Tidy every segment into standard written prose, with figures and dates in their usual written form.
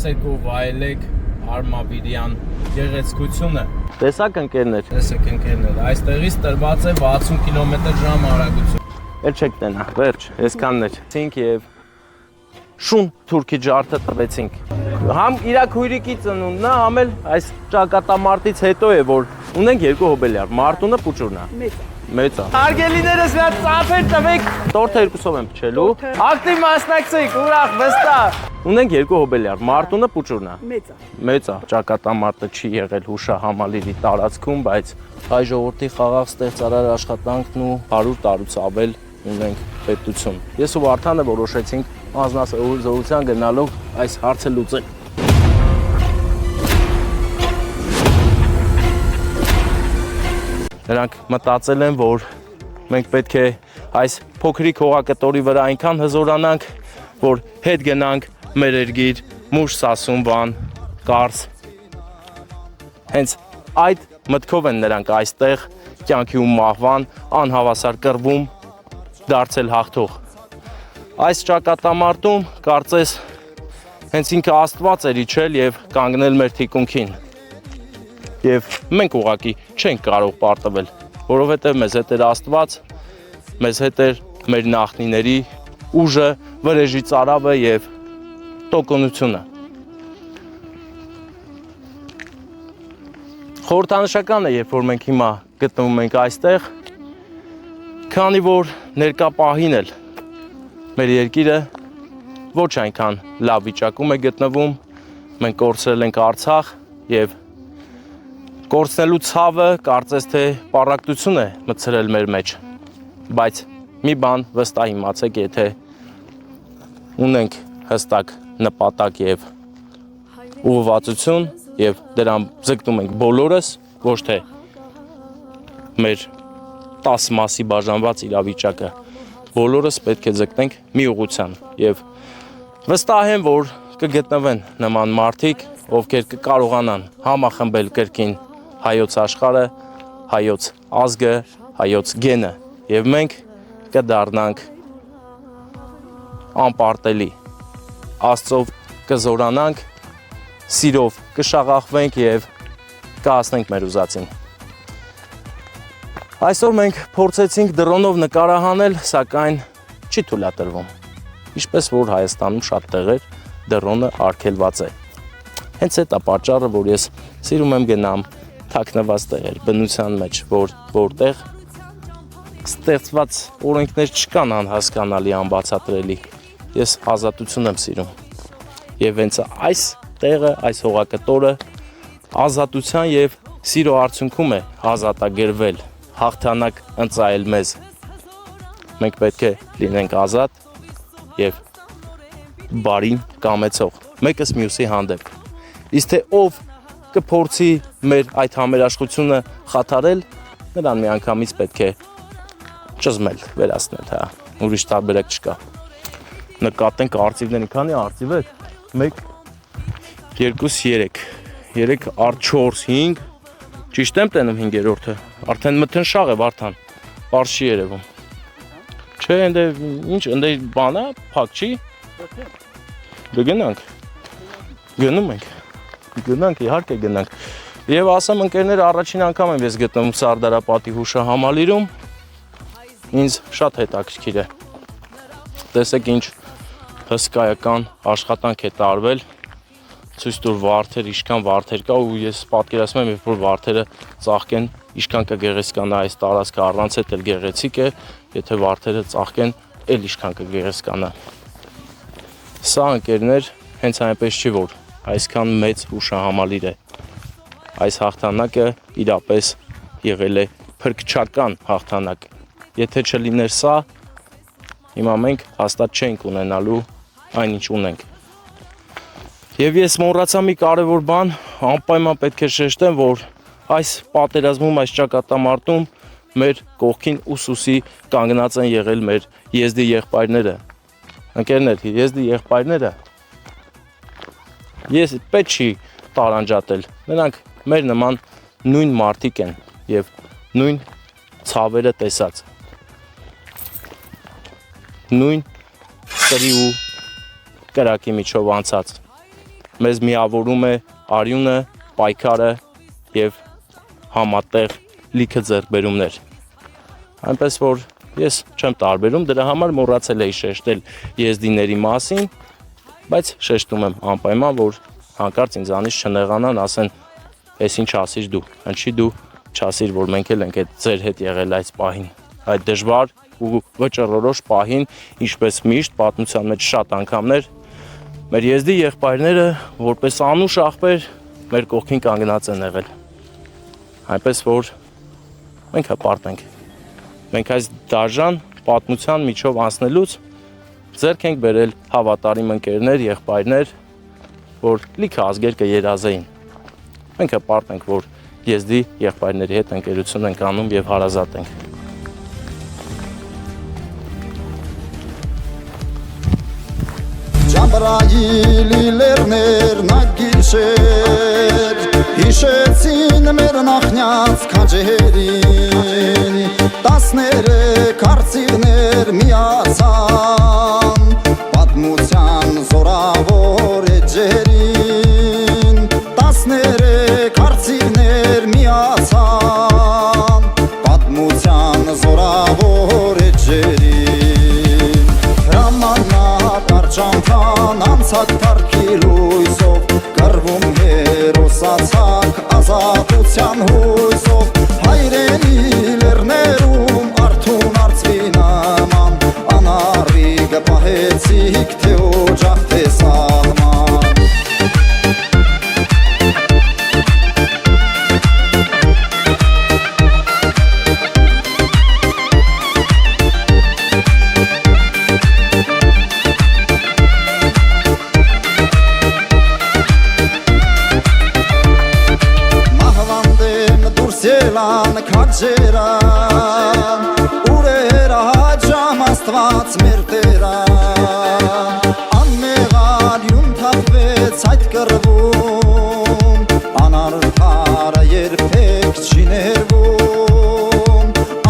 տեսեք ու վայելեք Արմավիրյան գեղեցկությունը։ Տեսակ ընկերներ։ Տեսեք ընկերներ, այստեղից տրված է 60 կմ/ժ արագություն։ Էլ չեք տենա, վերջ, այսքաններ։ Ցինք եւ շուն թուրքի ջարդը տվեցինք։ Համ իրա քույրիկի ծնունդն է, համ էլ այս ճակատամարտից հետո է, որ ունենք երկու հոբելյար, մարտունը փուճուրն է։ Մեծ է։ Արգելիներս նա ծափեր տվեք։ Տորթը երկուսով եմ փչելու։ Ակտիվ մասնակցեք, ուրախ, վստահ։ Ունենք երկու հոբելյար, մարտունը փուճուրն է։ Մեծ է։ Ճակատամարտը չի եղել հուշահամալիրի տարածքում, բայց հայ ժողովրդի խաղաղ ստեղծարար աշխատանքն ու 100 տարուց ավել ունենք պետություն։ Ես ու Վարդանը որոշեցինք անձնազոհության գնալով այս հարցը լուծել։ Նրանք մտածել են, որ մենք պետք է այս փոքրիկ հողակտորի վրա այնքան հզորանանք, որ հետ գնանք մեր երգիր, Մուշ, Սասունվան, Կարս։ Հենց այդ մտքով են նրանք այստեղ կյանքի ու մահվան անհավասար կռվում դարձել հաղթող։ Այս ճակատամարտում կարծես հենց ինքը Աստված էր իջել եւ կանգնել մեր թիկունքին։ Եվ մենք ուղղակի չենք կարող պարտվել, որովհետև մեզ հետ էր Աստված, մեզ հետ էր մեր նախնիների ուժը, վրեժի ծարավը եւ տոկունությունը։ Խորհրդանշական է, երբ որ մենք հիմա գտնվում ենք այստեղ, քանի որ ներկա պահին էլ մեր երկիրը ոչ այնքան լավ վիճակում է գտնվում, մենք կորցրել ենք Արցախ եւ կորցնելու ցավը կարծես թե պառակտություն է մտցրել մեր մեջ, բայց մի բան վստահ իմացեք, եթե ունենք հստակ նպատակ եւ ուղղվածություն եւ դրան ձգտում ենք բոլորս, ոչ թե մեր 10 մասի բաժանված իրավիճակը, բոլորս պետք է ձգտենք մի ուղղության եւ վստահ եմ, որ կգտնվեն նման մարդիկ, ովքեր կկարողանան համախմբել կրկին հայոց աշխարհը, հայոց ազգը, հայոց գենը եւ մենք կդառնանք անպարտելի, Աստծով կզորանանք, սիրով կշաղախվենք եւ կհասնենք մեր ուզածին։ Այսօր մենք փորձեցինք դրոնով նկարահանել, սակայն չի թույլատրվում։ Ինչպես որ Հայաստանում շատ տեղեր դրոնը արգելված է։ Հենց այդ է պատճառը, որ ես սիրում եմ գնամ թաքնված տեղեր բնության մեջ, որտեղ ստեղծված օրենքներ չկան անհասկանալի, անբացատրելի։ Ես ազատություն եմ սիրում։ Եվ հենց այս տեղը, այս հողակտորը ազատության եւ սիրո արդյունքում է ազատագրվել, հաղթանակ ընծայել մեզ։ Մենք պետք է լինենք ազատ եւ բարին կամեցող, մեկս մյուսի հանդեպ։ Իսկ թե ով կփորձի մեր այդ համերաշխությունը խաթարել, նրան միանգամից պետք է ճզմել, վերացնել, հա, ուրիշ տարբերակ չկա։ Նկատենք արծիվների, քանի արծիվ է։ 1 2 3 4 5 Ճիշտ եմ տենում 5-րդը, արդեն մթնշաղ է Վարդան, պարզ չի երևում։ Չէ, ընդ ինչ, ընդ բան է, փակ չի։ Գնանք։ Գնում ենք։ Գնանք, իհարկե գնանք։ Եվ ասեմ ընկերներ, առաջին անգամ եմ ես գտնվում Սարդարապատի հուշահամալիրում։ Ինձ շատ հետաքրքիր է։ Տեսեք ինչ հսկայական աշխատանք է տարվել։ Ցույց տուր վարդեր, ինչքան վարդեր կա ու ես պատկերացնում եմ, երբ որ վարդերը ծաղկեն, ինչքան կգեղեցկանա այս տարածքը, առանց այդ էլ գեղեցիկ է, եթե վարդերը ծաղկեն, էլ ինչքան կգեղեցկանա։ Սա ընկերներ հենց այնպես չի, որ այսքան մեծ հուշահամալիր է։ Այս հաղթանակը իրապես եղել է փրկչական հաղթանակ։ Եթե չլիներ սա, հիմա մենք հաստատ չենք ունենալու այնինչ ունենք։ Եվ ես մոռացա մի կարևոր բան, անպայման պետք է շեշտեմ, որ այս պատերազմում, այս ճակատամարտում մեր կողքին ուսուսի կանգնած են եղել մեր եզդի եղբայրները։ Ընկերներ, եզդի եղբայրները ես պետք չի տարանջատել։ Նրանք մեր նման նույն մարդիկ են եւ նույն ցավերը տեսած։ Նույն սրի ու կրակի միջով անցած։ մեզ միավորում է արյունը, պայքարը եւ համատեղ լիքը ձեռքբերումներ։ Այնպես որ ես չեմ տարբերում, դրա համար մոռացել էի շեշտել եզդիների մասին, բայց շեշտում եմ անպայման, որ հանկարծ ինձանից չնեղանան, ասեն, «Էս ինչ ասիր դու», ինչի դու չասիր, որ մենք էլ ենք այդ ձեր հետ եղել այս պահին, այդ դժվար ու վճռորոշ պահին, ինչպես միշտ պատմության մեջ շատ անգամներ մեր եզդի եղբայրները որպես անուշ աղբեր մեր կողքին կանգնած են եղել։ Այնպես որ մենք հպարտ ենք։ Մենք այս դաժան պատմության միջով անցնելուց ձեռք ենք բերել հավատարիմ ընկերներ, եղբայրներ, որ լիքը ազգեր կերազեին։ Մենք հպարտ ենք, որ եզդի եղբայրների հետ ընկերություն ենք անում եւ հարազատ ենք։ Ջամբրայիլի լեռներն ագիշեր հիշեցին մեր նախնյաց քաջերին, 13 արծիվներ միացան պատմության զորավոր էջերին, 13 արծիվներ միացան պատմության զորավոր էջերին, հրամանատ արջանքան անցակ թարքի լույսով, կռվում հերոսացակ ազատության հույսով, հայրենի լեռներում արթուն արծվի նման, անառիկ պահեցիք թե օջախ թե սահման։ Ելան քաջերան, ուրեր աջամ աստված մեր տերան, անմեղարյուն թափվեց այդ կռվում, անարդարը երբեք չի ներվում,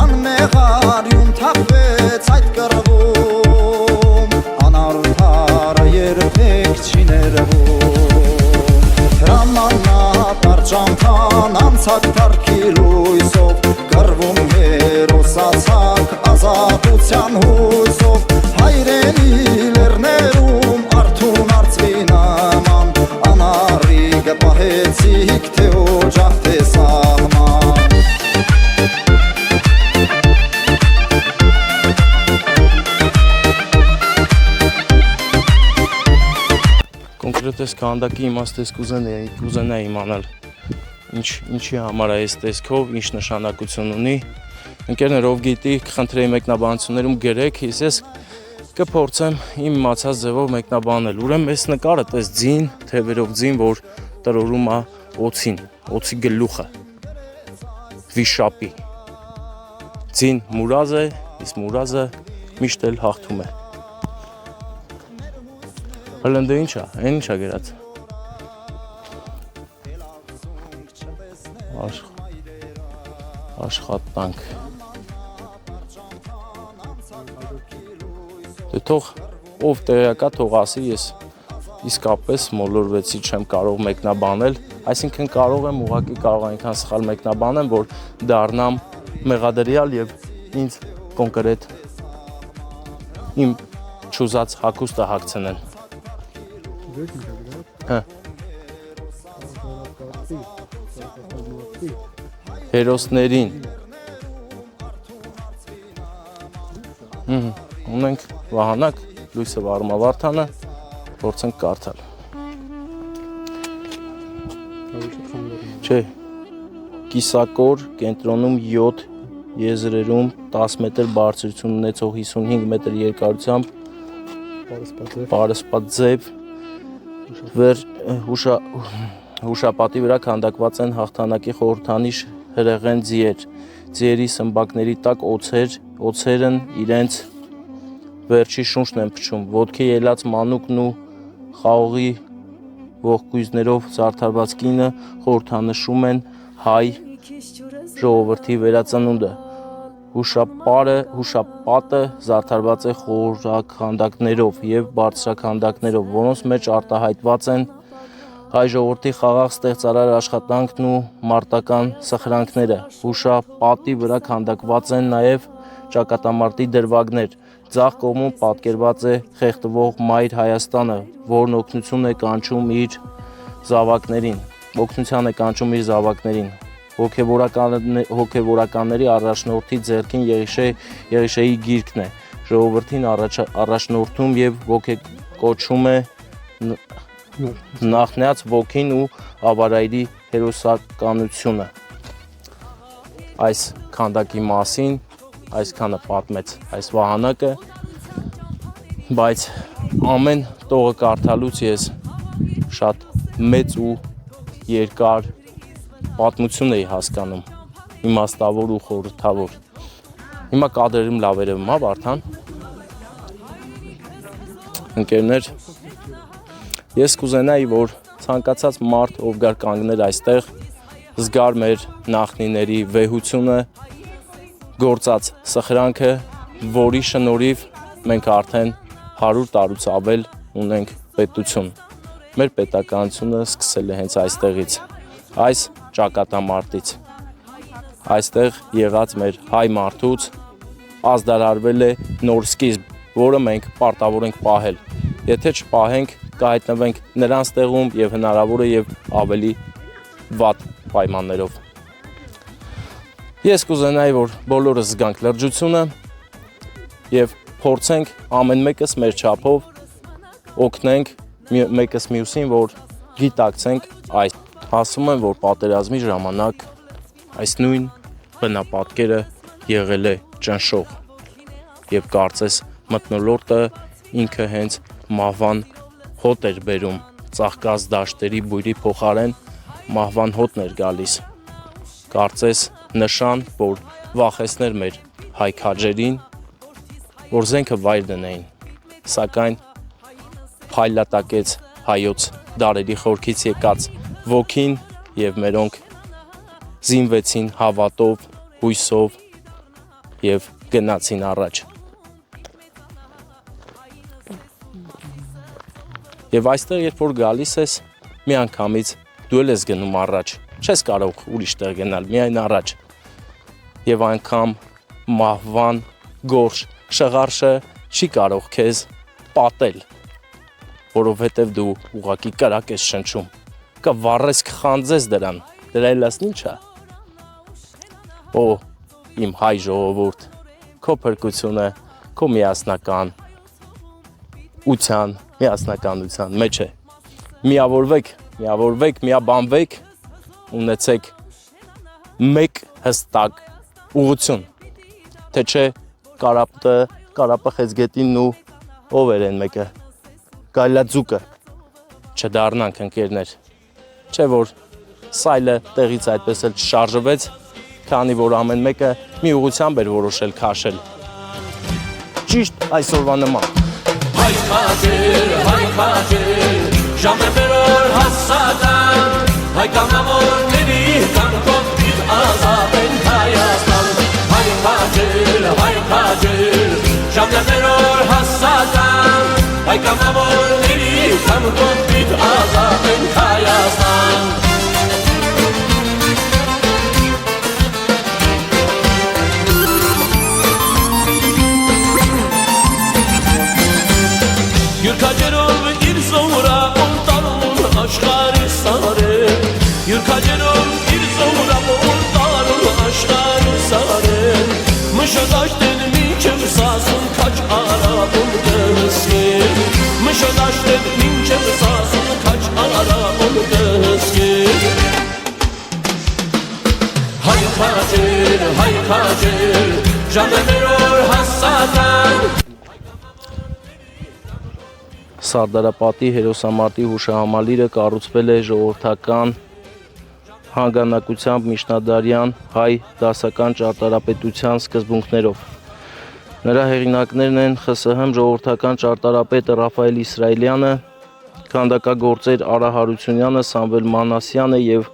անմեղարյուն թափվեց այդ կռվում, անարդարը երբեք չի ներվում, հրամանատ արջանքան անցակ թարքի լույսով, կռվում հերոսացակ ազատության հույսով, հայրենի լեռներում արթուն արծվի նման, անառիկ պահեցիք թե օջախ թե սահման։ Կոնկրետ քանդակի իմաստը կուզենայի իմանալ ինչի համար է այս տեսքով, ինչ նշանակություն ունի։ Ընկերներ, ով գիտի, կխնդրեի մեկնաբանություններում գրեք, ես կփորձեմ իմ իմացած ձևով մեկնաբանել։ Ուրեմն այս նկարը տես ձին, թևերով ձին, որ տրորում է օծին, օծի գլուխը, վիշապի։ Ձին մուրազ է, իսկ մուրազը միշտ էլ հաղթում է։ Հլնդը ինչ է, այն ինչ է գրած։ Աշխատանք։ Դե թող ով տեղյակա թող ասի, ես իսկապես մոլորվեցի, չեմ կարող մեկնաբանել, այսինքն կարող եմ ուղղակի կարող այնքան սխալ մեկնաբանեմ, որ դառնամ մեղադրյալ եւ ինձ կոնկրետ իմ չուզած հագուստը հագցնեն։ Հա։ Հերոսներին ունենք Վահանակ, Լույսը Վարդանը, փորձենք կարդալ։ Չէ, կիսակոր կենտրոնում 7 եզրերում 10 մետր բարձրություն ունեցող 55 մետր երկարությամբ պարսպատ ձև հուշապատի վրա քանդակված են հաղթանակի խորհրդանիշ հրեղեն ձիեր, ձիերի սմբակների տակ օձերն իրենց վերջի շունչն են փչում, ոտքի ելած մանուկն ու խաղողի ողկույզներով զարդարված կինը խորհրդանշում են հայ ժողովրդի վերածնունդը, հուշապատը զարդարված է խորաքանդակներով և բարձրաքանդակներով, որոնց մեջ արտահայտված են հայ ժողովրդի խաղաղ ստեղծարար աշխատանքն ու մարտական սխրանքները։ Հուշապատի վրա քանդակված են նաև ճակատամարտի դրվագներ։ Ձախ կողմում պատկերված է խեղդվող Մայր Հայաստանը, որն օգնության է կանչում իր զավակներին։ Հոգևորականների առաջնորդի ձեռքին Եղիշեի գիրքն է, ժողովրդին առաջնորդում եւ ոգեկոչում է նախնյաց ոգին ու ավարայրի հերոսականությունը։ Այս քանդակի մասին այսքանը պատմեց այս վահանակը, բայց ամեն տողը կարդալուց ես շատ մեծ ու երկար պատմություն էի հասկանում, իմաստավոր ու խորհրդավոր։ Հիմա կադրերում լավ երևում, հա Վարդան։ Ընկերներ, ես կուզենայի, որ ցանկացած մարդ, ով գար կանգներ այստեղ, զգար մեր նախնիների վեհությունը, գործած սխրանքը, որի շնորհիվ մենք արդեն 100 տարուց ավել ունենք պետություն։ Մեր պետականությունը սկսել է հենց այստեղից, այս ճակատամարտից։ Այստեղ եղած մեր հայ մարդուց ազդարարվել է նոր սկիզբ, որը մենք պարտավոր ենք պահել։ Եթե չպահենք, կհայտնվենք նրանց տեղում եւ հնարավոր է եւ ավելի վատ պայմաններով։ Ես կուզենայի, որ բոլորս զգանք լրջությունը եւ փորձենք ամեն մեկս մեր չափով օգնենք մեկս մյուսին, որ գիտակցենք այս։ Ասում են, որ պատերազմի ժամանակ այս նույն բնապատկերը եղել է ճնշող եւ կարծես մթնոլորտը ինքը հենց մահվան հոտ էր բերում, ծաղկած դաշտերի բույրի փոխարեն մահվան հոտն էր գալիս։ Կարծես նշան, որ վախեցներ մեր հայ քաջերին, որ զենքը վայր դնեին, սակայն փայլատակեց հայոց դարերի խորքից եկած ոգին եւ մերոնք զինվեցին հավատով, հույսով եւ գնացին առաջ։ Եվ այստեղ երբ որ գալիս ես, միանգամից դու ես գնում առաջ, չես կարող ուրիշ տեղ գնալ, միայն առաջ։ Եվ անգամ մահվան գորշ շղարշը չի կարող քեզ պատել, որովհետև դու ուղակի կրակ ես շնչում, կվառես, կխանձես դրան, դրա էլասն ինչ է։ Օ, իմ հայ ժողովուրդ, քո փրկությունը, քո միասնականության մեջ է։ Միավորվեք, միաբանվեք, ունեցեք մեկ հստակ ուղղություն, թե չէ կարապը խեցգետինն ու ով էր են մեկը, գայլաձուկը, չդառնանք ընկերներ, չէ որ սայլը տեղից այդպես էլ չշարժվեց, քանի որ ամեն մեկը մի ուղղությամբ էր որոշել քաշել, ճիշտ այսօրվա նման։ Հայ քաջեր, ժամերոր հասական, հայ կանավորների կամքով պիտ ազատ են Հայաստան։ Հայ քաջեր, ժամերոր հասական, հայ կանավորների կամքով պիտ ազատ են Հայաստան։ Յուրքաջերով իր զոհրա օնտարուն աշխարի սարեն, Յուրքաջերով իր զոհրա օնտարուն աշխարի սարեն, Մշադաշտեն մինչև սասուն քաչ արապուն կհսկեր, Մշադաշտեն մինչև սասուն քաչ արապուն կհսկեր։ Հայ քաջեր, ժամերոր հասական, Սարդարապատի հերոսամարտի հուշահամալիրը կառուցվել է ժողովրդական հանգանակությամբ միջնադարյան հայ դասական ճարտարապետության սկզբունքներով։ Նրա հեղինակներն են ԽՍՀՄ ժողովրդական ճարտարապետը Ռաֆայել Իսրայելյանը, քանդակագործեր Արա Հարությունյանը, Սամվել Մանասյանը եւ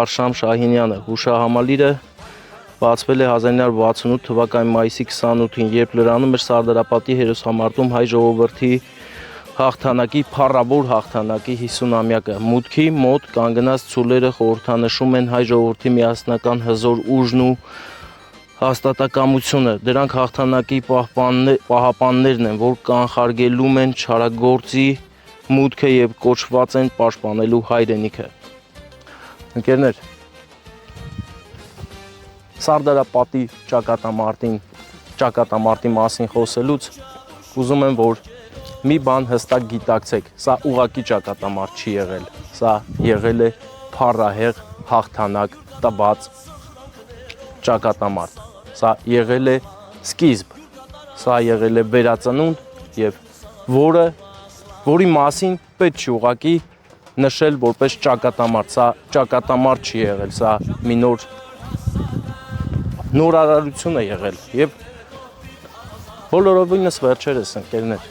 Արշամ Շահինյանը։ Հուշահամալիրը բացվել է 1968 թվականի մայիսի 28-ին, երբ լրանում էր Սարդարապատի հերոսամարտում հայ ժողովրդի հաղթանակի փառավոր հաղթանակի 50-ամյակը։ Մուտքի մոտ կանգնած ցուլերը խորհրդանշում են հայ ժողովրդի միասնական հզոր ուժն ու հաստատակամությունը։ Դրանք հաղթանակի պահապաններն են, որ կանխարգելում են չարագործի մուտքը եւ կոչված են պաշտպանելու հայրենիքը։ Ընկերներ, Սարդարապատի ճակատամարտի մասին խոսելուց ուզում եմ, որ մի բան հստակ գիտակցեք, սա ուղղակի ճակատամարտ չի եղել, սա եղել է փառահեղ հաղթանակ տված ճակատամարտ, սա եղել է սկիզբ, սա եղել է վերածնունդ եւ որի մասին պետք չի ուղղակի նշել որպես ճակատամարտ, սա ճակատամարտ չի եղել, սա մի նորարարություն է եղել եւ բոլորովինս վերջերս ընկերներ,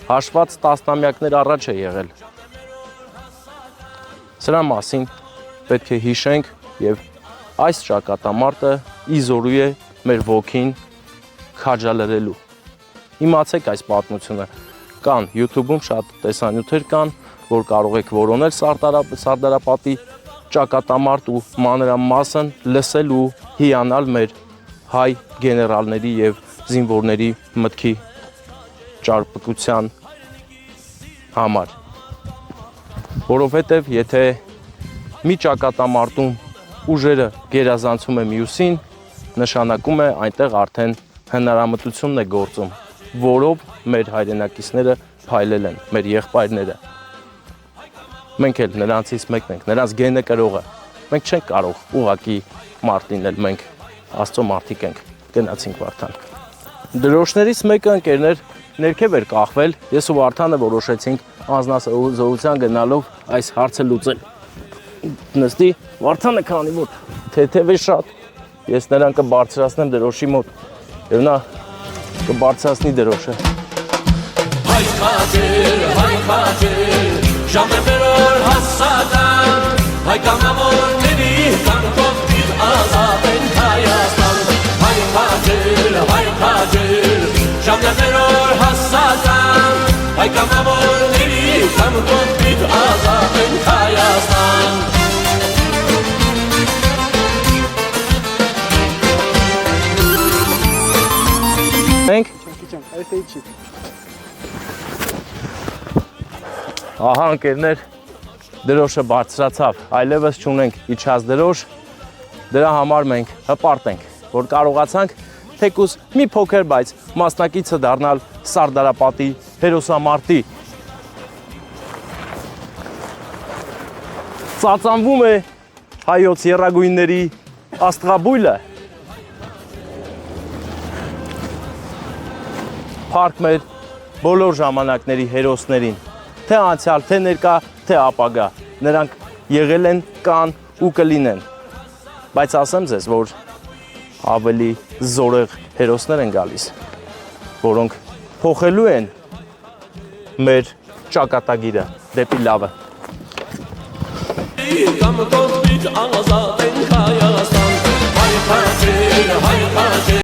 հաշված տասնամյակներ առաջ է եղել։ Սրա մասին պետք է հիշենք եւ այս ճակատամարտը իզորու է մեր ոգին քաջալերելու։ Իմացեք այս պատմությունը, կան YouTube-ում շատ տեսանյութեր կան, որ կարող եք որոնել Սարդարապատի ճակատամարտ ու մանրամասն լսել ու հիանալ մեր հայ գեներալների եւ զինվորների մտքի ճարպկության համար, որովհետև եթե մի ճակատամարտում ուժերը գերազանցում է մյուսին, նշանակում է այնտեղ արդեն հնարամտությունն է գործում, որով մեր հայրենակիցները փայլել են, մեր եղբայրները։ Մենք էլ նրանցից մեկն ենք, նրանց գենը կրողը, մենք չենք կարող ուղղակի մարդ լինել, մենք Աստծո մարդիկ ենք, գնացինք Վարդան։ Դրոշներից մեկը ընկերներ ներքև էր կախվել, ես ու Վարդանը որոշեցինք անձնազոհության գնալով այս հարցը լուծել։ Նստի, Վարդանը քանի որ թեթև է շատ, ես նրան կբարձրացնեմ դրոշի մոտ եւ նա կբարձրացնի դրոշը։ Հայ խաչեր, ժամը մերոր հասական, հայ կամավորների կանքով դիվ ազատ են Հայաստան։ Հայ խաչեր, ժամը մերոր հասական, հայ կամավորների կանքով դիվ ազատ են Հայաստան։ Մենք Ահա ընկերներ, դրոշը բարձրացավ, այլևս չունենք իջած դրոշ, դրա համար մենք հպարտ ենք, որ կարողացանք թեկուզ մի փոքր, բայց մասնակիցը դառնալ Սարդարապատի հերոսամարտի։ Ծածանվում է հայոց եռագույնների աստղաբույլը։ Փառք մեր բոլոր ժամանակների հերոսներին, թե անցյալ, թե ներկա, թե ապագա, նրանք եղել են, կան ու կլինեն, բայց ասեմ ձեզ, որ ավելի զորեղ հերոսներ են գալիս, որոնք փոխելու են մեր ճակատագիրը դեպի լավը։ Կամ կողմից ազատ են Հայաստան, հայ խաչեր,